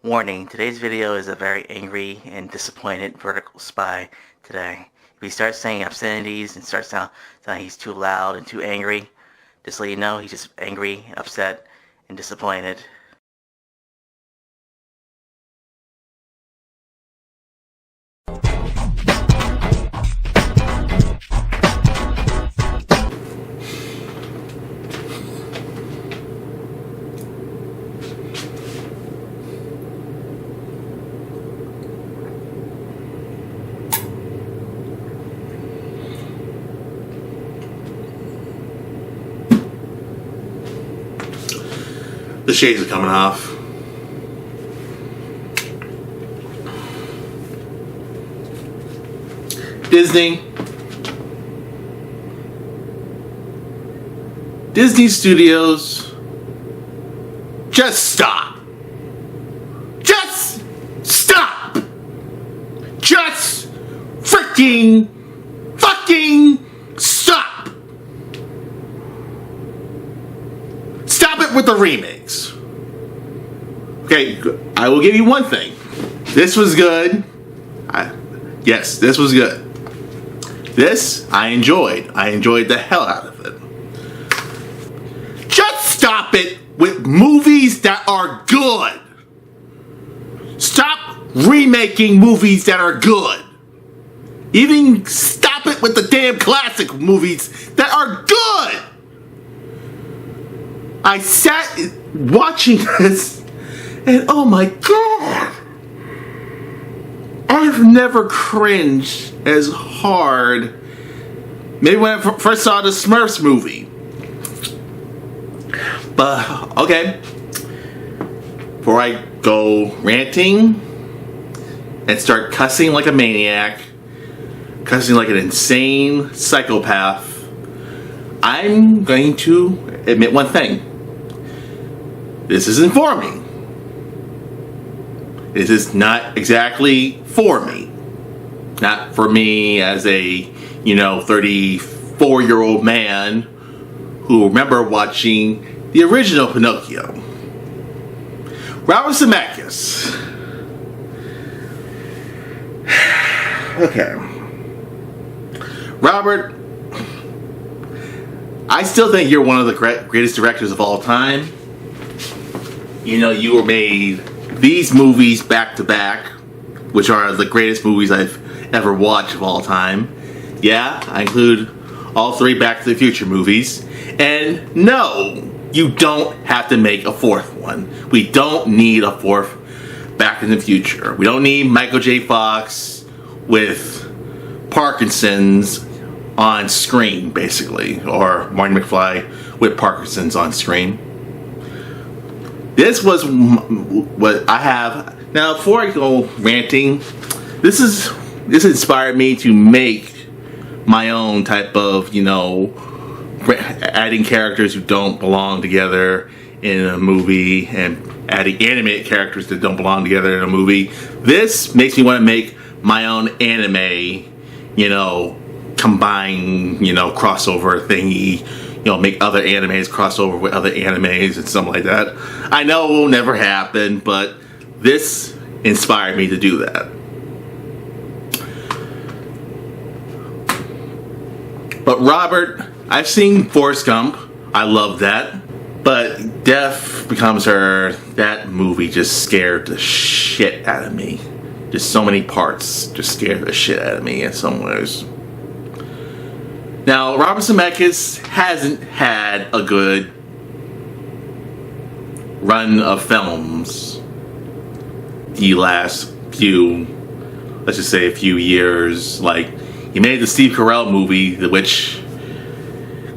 Warning, today's video is a very angry and disappointed vertical spy today. If he starts saying obscenities and starts sounding he's too loud and too angry, just let you know he's just angry, upset, and disappointed. The shades are coming off. Disney Studios, just stop. Just stop. Just freaking fucking stop. Stop it with the remakes. Okay, I will give you one thing. This was good. Yes, this was good. This I enjoyed. I enjoyed the hell out of it. Just stop it with movies that are good. Stop remaking movies that are good. Even stop it with the damn classic movies that are good. I sat watching this and oh my god, I've never cringed as hard. Maybe when I first saw the Smurfs movie. But, okay. Before I go ranting and start cussing like a maniac, cussing like an insane psychopath, I'm going to admit one thing. This isn't for me. This is not exactly for me. Not for me as a, 34-year-old man who remember watching the original Pinocchio. Robert Zemeckis. Okay. Robert, I still think you're one of the greatest directors of all time. You were made these movies back to back, which are the greatest movies I've ever watched of all time. Yeah, I include all three Back to the Future movies. And no, you don't have to make a fourth one. We don't need a fourth Back in the Future. We don't need Michael J. Fox with Parkinson's on screen, basically. Or Marty McFly with Parkinson's on screen. This was what I have. Now, before I go ranting, this inspired me to make my own type of, adding characters who don't belong together in a movie and adding animated characters that don't belong together in a movie. This makes me want to make my own anime, combine, crossover thingy. Make other animes cross over with other animes and something like that. I know it will never happen, but this inspired me to do that. But Robert, I've seen Forrest Gump. I love that. But Death Becomes Her, that movie just scared the shit out of me. Just so many parts just scared the shit out of me in some ways. Now, Robert Zemeckis hasn't had a good run of films the last few, let's just say a few years. Like, he made the Steve Carell movie, which,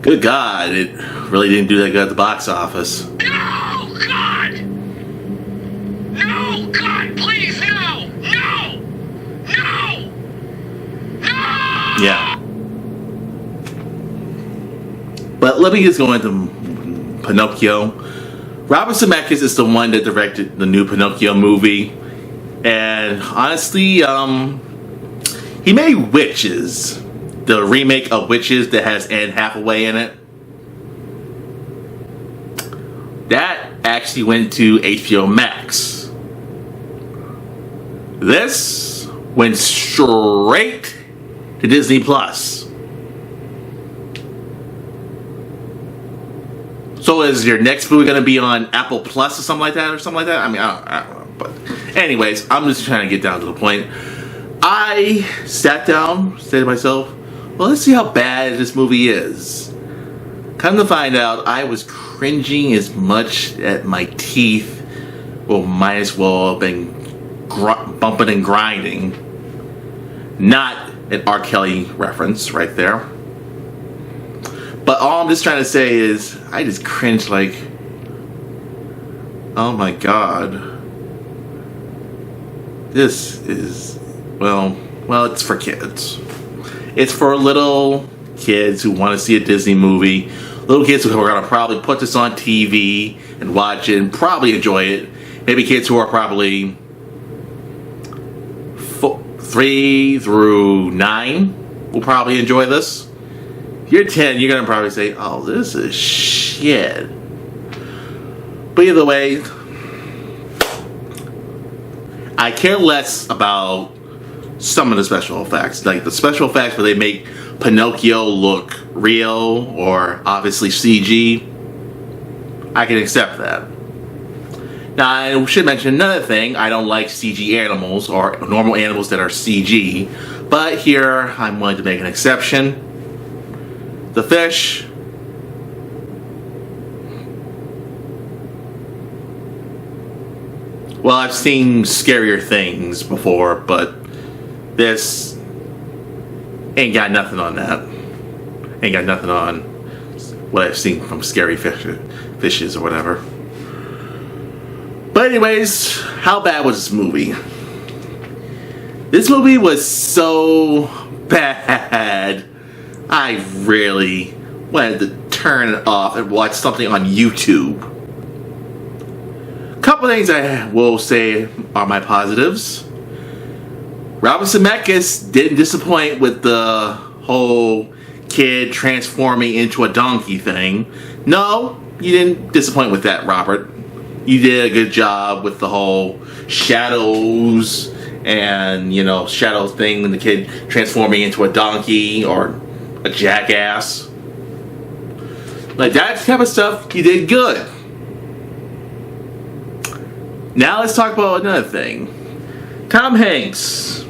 good God, it really didn't do that good at the box office. No, God! No, God, please, no! No! No! No! Yeah. But let me just go into Pinocchio. Robert Zemeckis is the one that directed the new Pinocchio movie. And honestly, he made Witches. The remake of Witches that has Anne Hathaway in it. That actually went to HBO Max. This went straight to Disney Plus. So is your next movie going to be on Apple Plus or something like that? I mean, I don't know. But anyways, I'm just trying to get down to the point. I sat down, said to myself, well, let's see how bad this movie is. Come to find out, I was cringing as much at my teeth. Well, might as well have been bumping and grinding. Not an R. Kelly reference right there. But all I'm just trying to say is, I just cringed like, oh my god. This is, well, it's for kids. It's for little kids who want to see a Disney movie. Little kids who are going to probably put this on TV and watch it and probably enjoy it. Maybe kids who are probably 3 through 9 will probably enjoy this. If you're 10, you're going to probably say, oh, this is shit. But either way, I care less about some of the special effects. Like the special effects where they make Pinocchio look real or obviously CG. I can accept that. Now, I should mention another thing. I don't like CG animals or normal animals that are CG. But here, I'm willing to make an exception. The fish. Well, I've seen scarier things before, but this ain't got nothing on that. Ain't got nothing on what I've seen from scary fishes or whatever. But anyways, how bad was this movie? This movie was so bad, I really wanted to turn it off and watch something on YouTube. Couple things I will say are my positives. Robert Zemeckis didn't disappoint with the whole kid transforming into a donkey thing. No, you didn't disappoint with that, Robert. You did a good job with the whole shadows and, shadow thing when the kid transforming into a donkey or a jackass. Like that type of stuff, you did good. Now let's talk about another thing. Tom Hanks.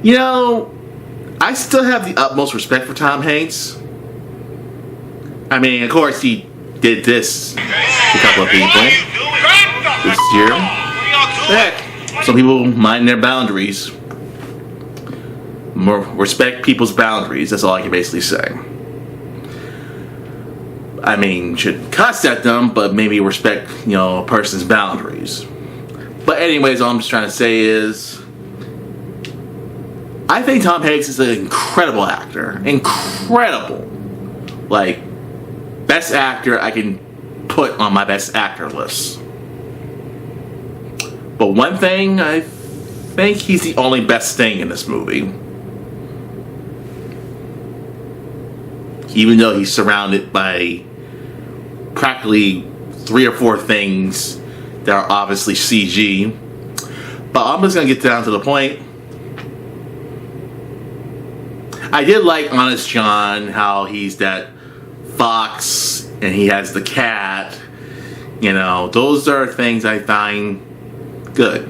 I still have the utmost respect for Tom Hanks. I mean, of course, he did this to a couple of people this year. Heck, some people mind their boundaries. Respect people's boundaries. That's all I can basically say. I mean, shouldn't cuss at them, but maybe respect, a person's boundaries. But anyways, all I'm just trying to say is, I think Tom Hanks is an incredible actor. Incredible. Like, best actor I can put on my best actor list. But one thing, I think he's the only best thing in this movie. Even though he's surrounded by practically 3 or 4 things that are obviously CG. But I'm just going to get down to the point. I did like Honest John, how he's that fox and he has the cat. Those are things I find good.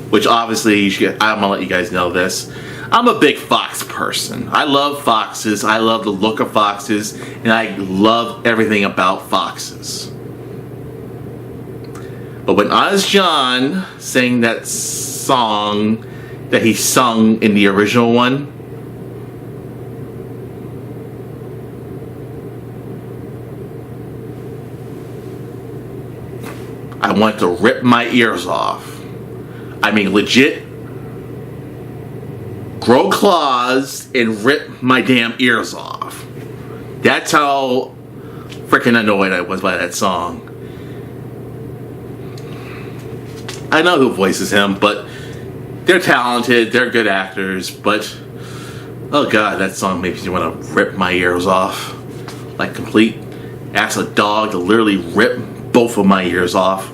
Which obviously, I'm going to let you guys know this. I'm a big fox person. I love foxes. I love the look of foxes. And I love everything about foxes. But when Honest John sang that song that he sung in the original one, I want to rip my ears off. I mean, legit, grow claws and rip my damn ears off. That's how freaking annoyed I was by that song. I know who voices him, but they're talented, they're good actors, but oh god, that song makes me want to rip my ears off. Like complete, ask a dog to literally rip both of my ears off.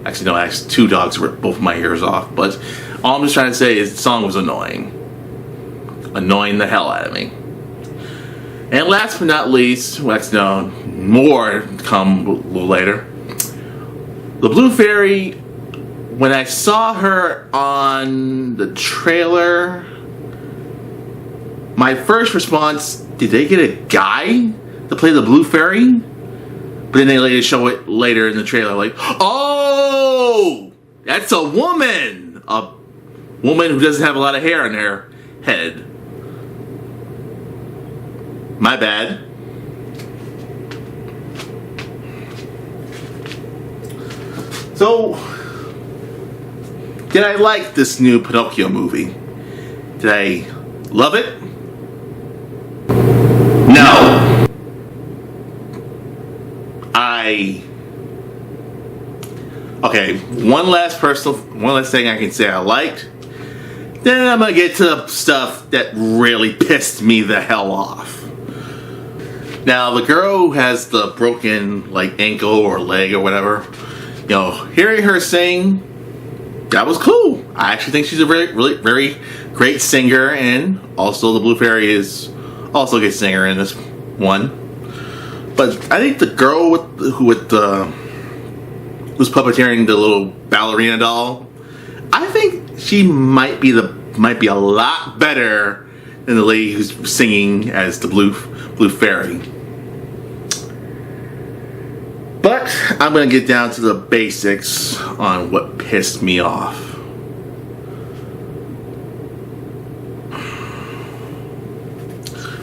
Actually, no, actually, 2 dogs ripped both of my ears off. But all I'm just trying to say is the song was annoying. Annoying the hell out of me. And last but not least, more come a little later. The Blue Fairy, when I saw her on the trailer, my first response, did they get a guy to play the Blue Fairy? But then they later show it later in the trailer, like, oh, that's a woman! A woman who doesn't have a lot of hair on her head. My bad. So, did I like this new Pinocchio movie? Did I love it? No. Okay, one last thing I can say I liked. Then I'm gonna get to the stuff that really pissed me the hell off. Now, the girl who has the broken, like, ankle or leg or whatever, you know, hearing her sing, that was cool. I actually think she's a very great singer, and also the Blue Fairy is also a good singer in this one. But I think the girl who's puppeteering the little ballerina doll, I think she might be a lot better than the lady who's singing as the Blue Fairy. But I'm going to get down to the basics on what pissed me off.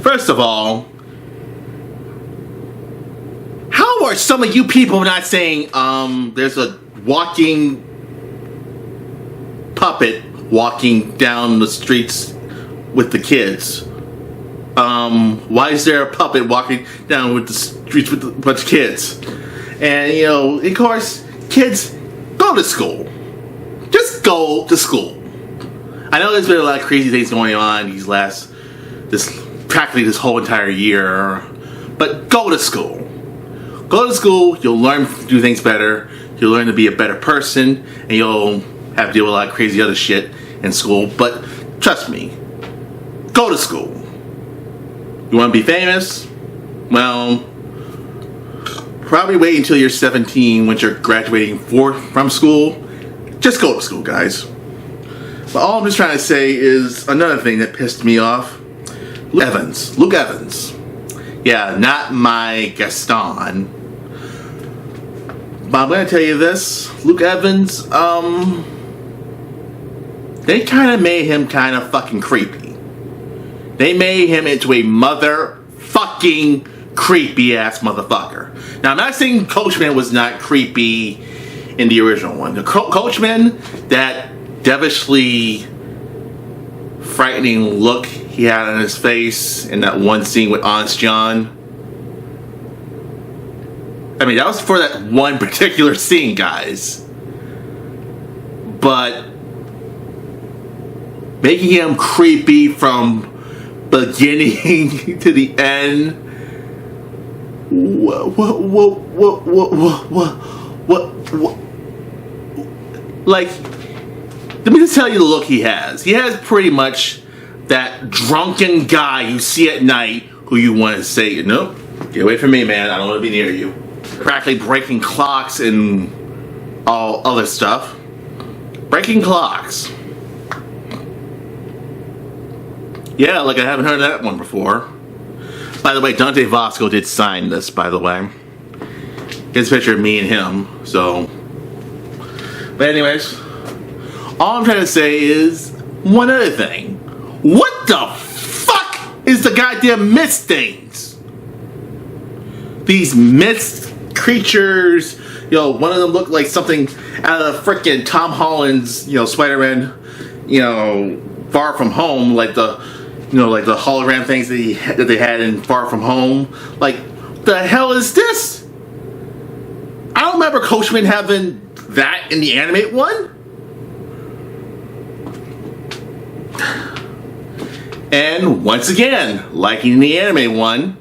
First of all, how are some of you people not saying, there's a walking puppet walking down the streets with the kids? Why is there a puppet walking down with the streets with a bunch of kids? And, you know, of course, kids, go to school. Just go to school. I know there's been a lot of crazy things going on practically this whole entire year, but go to school. Go to school, you'll learn to do things better, you'll learn to be a better person, and you'll have to deal with a lot of crazy other shit in school, but trust me, go to school. You want to be famous? Well, probably wait until you're 17 when you're graduating from school. Just go to school, guys. But all I'm just trying to say is another thing that pissed me off. Luke Evans. Yeah, not my Gaston. But I'm going to tell you this. Luke Evans, they kind of made him kind of fucking creepy. They made him into a motherfucking creepy ass motherfucker. Now, I'm not saying Coachman was not creepy in the original one. The Coachman, that devilishly frightening look he had on his face in that one scene with Honest John. I mean, that was for that one particular scene, guys. But making him creepy from beginning to the end. What? Like, let me just tell you the look he has. He has pretty much that drunken guy you see at night who you want to say, nope, get away from me, man. I don't want to be near you. Practically breaking clocks and all other stuff. Breaking clocks. Yeah, like I haven't heard of that one before. By the way, Dante Vasco did sign this, by the way. His picture of me and him, so. But anyways, all I'm trying to say is one other thing. What the fuck is the goddamn mist things? These mist creatures, you know, one of them looked like something out of frickin' Tom Holland's, you know, Spider-Man, you know, Far From Home, like the, you know, like the hologram things that they had in Far From Home. Like, the hell is this? I don't remember Coachman having that in the animated one. And once again, liking the animated one,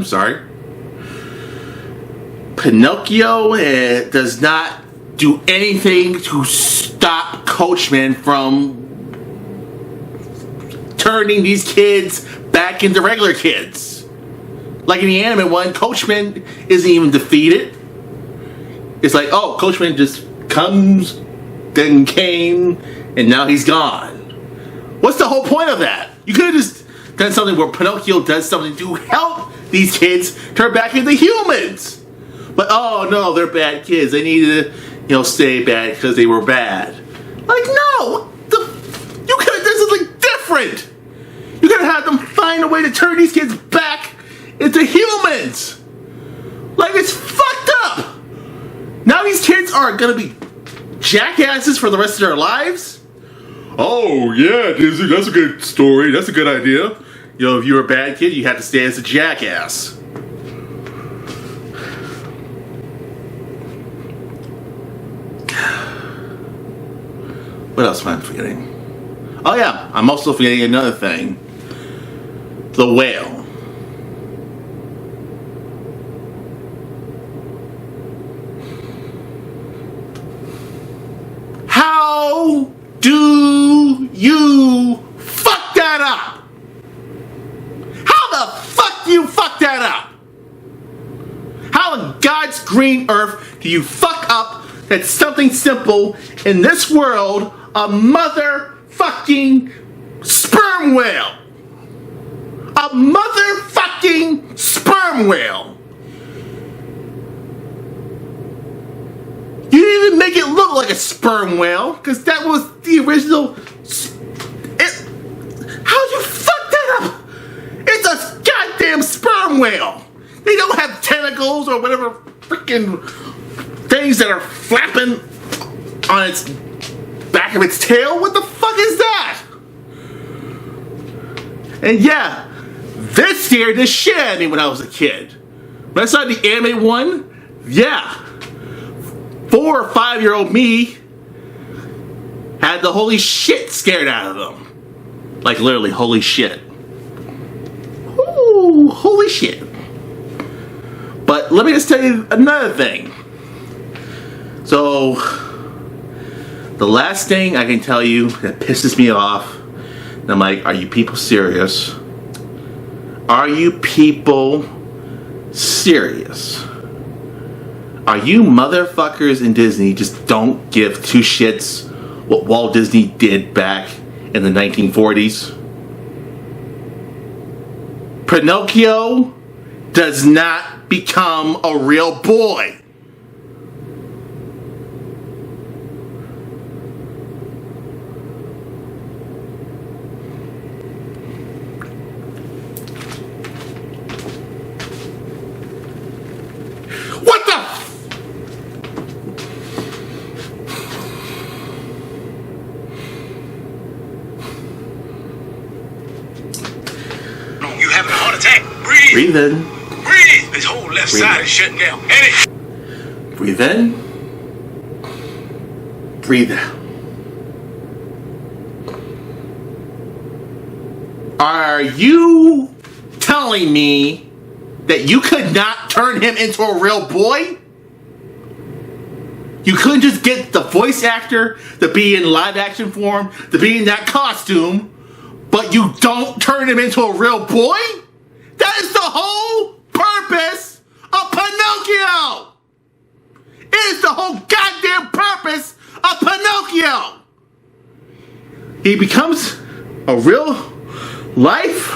sorry. Pinocchio does not do anything to stop Coachman from turning these kids back into regular kids. Like in the anime one, Coachman isn't even defeated. It's like, oh, Coachman just comes, then came, and now he's gone. What's the whole point of that? You could have just done something where Pinocchio does something to help these kids turn back into humans. But oh no, they're bad kids. They need to, stay bad because they were bad. Like no, you could have done something different. You could have had them find a way to turn these kids back into humans. Like it's fucked up. Now these kids are gonna be jackasses for the rest of their lives. Oh yeah, Disney, that's a good story. That's a good idea. If you were a bad kid, you had to stay as a jackass. What else am I forgetting? Oh yeah, I'm also forgetting another thing. The whale. How do you fuck that up? How the fuck do you fuck that up? How in God's green earth do you fuck up that something simple in this world, a motherfucking sperm whale? A motherfucking sperm whale. You didn't even make it look like a sperm whale, because that was the original. How'd you fuck that up? It's a goddamn sperm whale. They don't have tentacles or whatever freaking things that are flapping on its back of its tail. What the fuck is that? And yeah, this scared the shit out of me when I was a kid. When I saw the anime one, yeah. 4 or 5-year-old me had the holy shit scared out of them. Like literally, holy shit. Ooh, holy shit. But let me just tell you another thing. So, the last thing I can tell you that pisses me off, and I'm like, are you people serious? Are you people serious? Are you motherfuckers in Disney just don't give two shits what Walt Disney did back in the 1940s? Pinocchio does not become a real boy. What the? No, you having a heart attack. Breathe. Breathe in. Breathe. This whole left Breathe side in. is shutting down. Edit. Breathe in. Breathe out. Are you telling me that you could not turn him into a real boy? You couldn't just get the voice actor to be in live action form, to be in that costume, but you don't turn him into a real boy? That is the whole purpose of Pinocchio! It is the whole goddamn purpose of Pinocchio! He becomes a real life.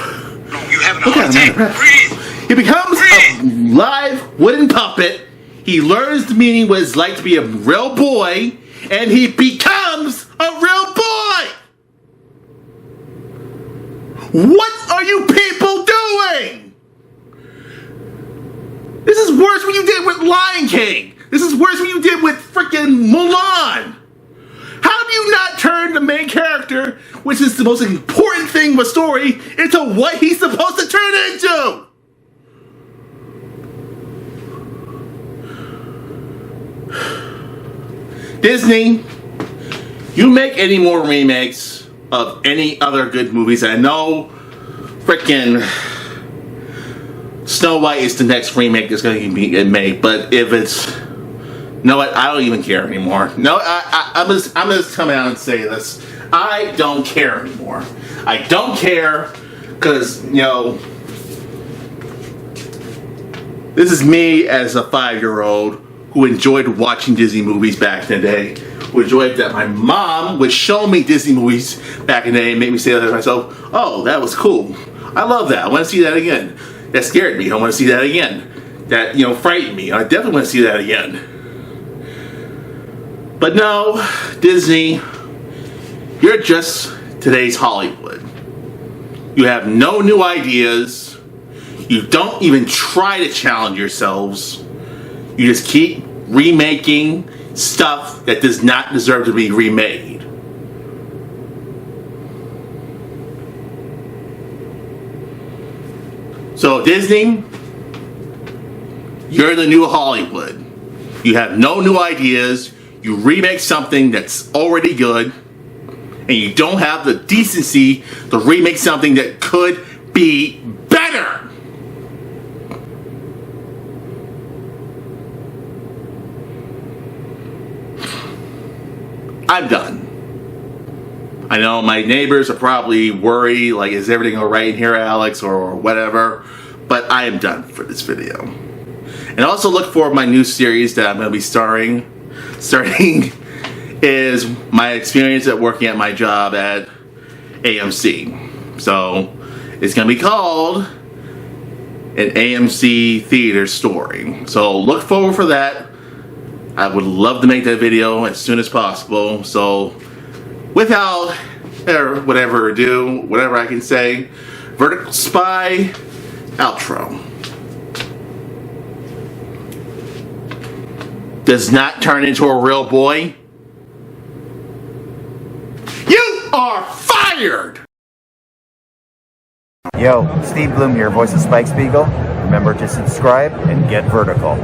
No, you having a Look heart at him, attack. man. Breathe. He becomes a live wooden puppet. He learns the meaning what it's like to be a real boy, and he becomes a real boy. What are you people doing? This is worse than you did with Lion King. This is worse than you did with freaking Mulan. How do you not turn the main character, which is the most important thing of a story, into what he's supposed to turn into? Disney, you make any more remakes of any other good movies. I know freaking Snow White is the next remake that's going to be made, but if it's know what? I don't even care anymore. No, I'm just coming out and say this. I don't care anymore. I don't care because, you know, this is me as a 5-year-old who enjoyed watching Disney movies back in the day. Who enjoyed that my mom would show me Disney movies back in the day and make me say to myself, oh, that was cool. I love that. I want to see that again. That scared me. I want to see that again. That, you know, frightened me. I definitely want to see that again. But no, Disney, you're just today's Hollywood. You have no new ideas. You don't even try to challenge yourselves. You just keep remaking stuff that does not deserve to be remade. So Disney, you're the new Hollywood. You have no new ideas. You remake something that's already good, and you don't have the decency to remake something that could be better. I'm done. I know my neighbors are probably worried, like, is everything alright in here, Alex, or whatever, but I am done for this video. And also look for my new series that I'm going to be starting is my experience at working at my job at AMC. So it's going to be called an AMC theater story. So look forward for that. I would love to make that video as soon as possible. So without whatever ado, whatever I can say, Vertical Spy outro. Does not turn into a real boy. You are fired! Yo, Steve Bloom here, voice of Spike Spiegel. Remember to subscribe and get vertical.